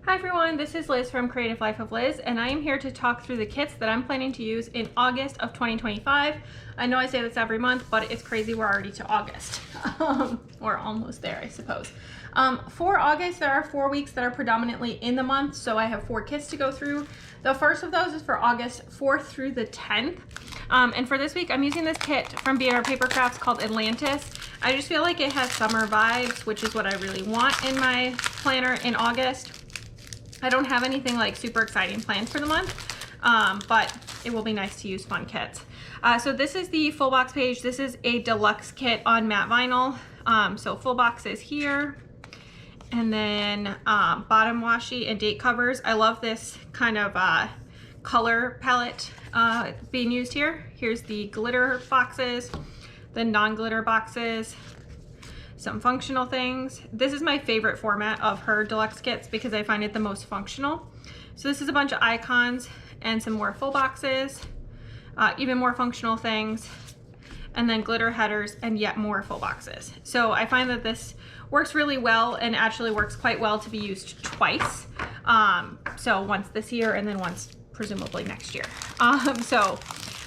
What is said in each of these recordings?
Hi everyone, this is Liz from Creative Life of Liz, and I am here to talk through the kits that I'm planning to use in August of 2025. I know I say this every month, but it's crazy we're already to August. We're almost there, I suppose. For August, there are 4 weeks that are predominantly in the month, so I have 4 kits to go through. The first of those is for August 4th through the 10th. And for this week, I'm using this kit from B&R Paper Crafts called Atlantis. I just feel like it has summer vibes, which is what I really want in my planner in August. I don't have anything like super exciting planned for the month, but it will be nice to use fun kits. So this is the full box page. This is a deluxe kit on matte vinyl. So full box is here. And then bottom washi and date covers. I love this kind of color palette being used here. Here's the glitter boxes, the non-glitter boxes, some functional things. This is my favorite format of her deluxe kits because I find it the most functional. So this is a bunch of icons and some more full boxes, even more functional things, and then glitter headers and yet more full boxes. So I find that this works really well and actually works quite well to be used twice. So once this year and then once presumably next year. So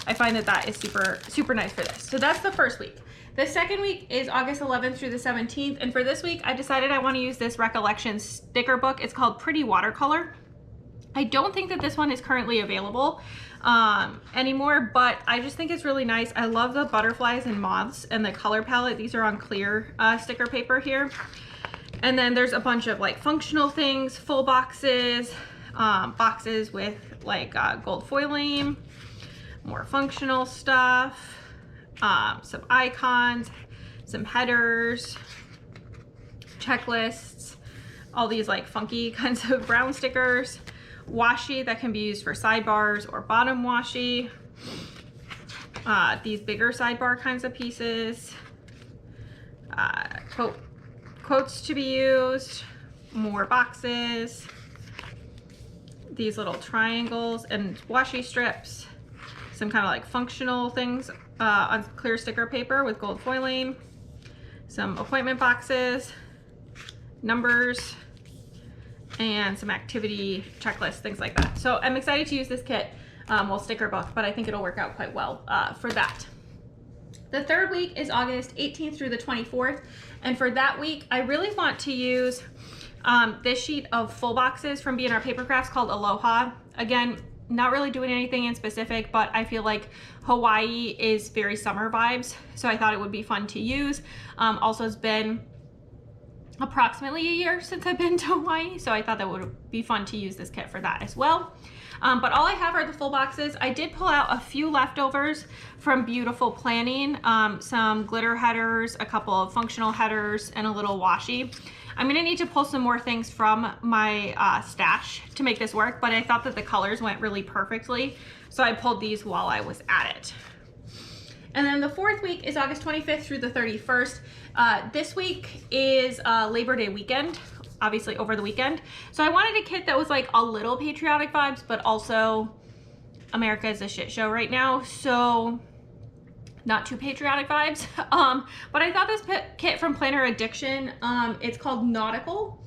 I find that that is super, super nice for this. So that's the first week. The second week is August 11th through the 17th. And for this week, I decided I want to use this Recollections sticker book. It's called Pretty Watercolor. I don't think that this one is currently available anymore, but I just think it's really nice. I love the butterflies and moths and the color palette. These are on clear sticker paper here. And then there's a bunch of like functional things, full boxes, boxes with like gold foiling, more functional stuff, some icons, some headers, checklists, all these like funky kinds of brown stickers, washi that can be used for sidebars or bottom washi, these bigger sidebar kinds of pieces, quotes to be used, more boxes, these little triangles and washi strips, some kind of like functional things on clear sticker paper with gold foiling, some appointment boxes, numbers, and some activity checklists, things like that. So I'm excited to use this kit, well, sticker book, but I think it'll work out quite well for that. The third week is August 18th through the 24th. And for that week, I really want to use this sheet of full boxes from B&R Paper Crafts called Aloha. Again, not really doing anything in specific, but I feel like Hawaii is very summer vibes, so I thought it would be fun to use. Also, it's been approximately a year since I've been to Hawaii, so I thought that would be fun to use this kit for that as well. But all I have are the full boxes. I did pull out a few leftovers from Beautiful Planning, some glitter headers, a couple of functional headers, and a little washi. I'm gonna need to pull some more things from my stash to make this work, but I thought that the colors went really perfectly, so I pulled these while I was at it. And then the fourth week is August 25th through the 31st. This week is Labor Day weekend, obviously over the weekend. So I wanted a kit that was like a little patriotic vibes, but also America is a shit show right now, so not too patriotic vibes. But I thought this kit from Planner Addiction, it's called Nautical,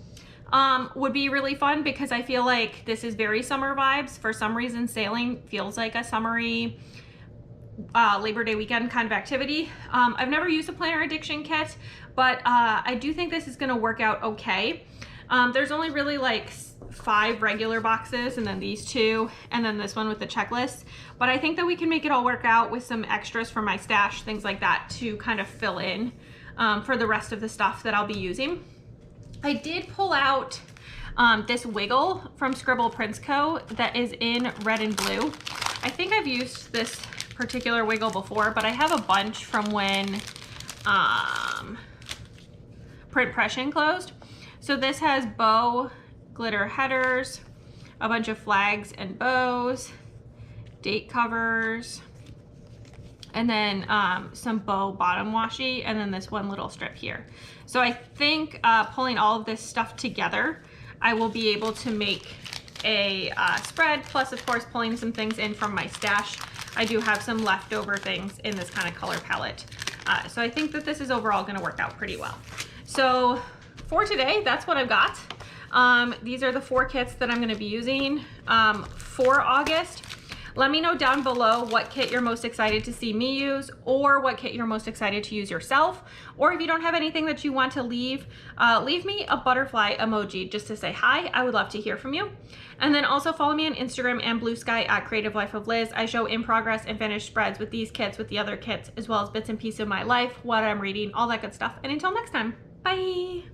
would be really fun because I feel like this is very summer vibes. For some reason, sailing feels like a summery Labor Day weekend kind of activity. I've never used a Planner Addiction kit, but I do think this is gonna work out okay. There's only really like 5 regular boxes and then these 2 and then this one with the checklist, but I think that we can make it all work out with some extras from my stash, things like that, to kind of fill in for the rest of the stuff that I'll be using. I did pull out this wiggle from Scribble Prints Co. that is in red and blue. I think I've used this particular wiggle before, but I have a bunch from when Print Pression closed. So this has bow glitter headers, a bunch of flags and bows, date covers, and then some bow bottom washi, and then this one little strip here. So I think pulling all of this stuff together, I will be able to make a spread, plus of course pulling some things in from my stash I do have some leftover things in this kind of color palette. So I think that this is overall going to work out pretty well. So for today, that's what I've got. These are the 4 kits that I'm going to be using for August. Let me know down below what kit you're most excited to see me use, or what kit you're most excited to use yourself. Or if you don't have anything that you want to leave, leave me a butterfly emoji just to say hi. I would love to hear from you. And then also follow me on Instagram and Blue Sky at Creative Life of Liz. I show in progress and finished spreads with these kits, with the other kits, as well as bits and pieces of my life, what I'm reading, all that good stuff. And until next time, bye.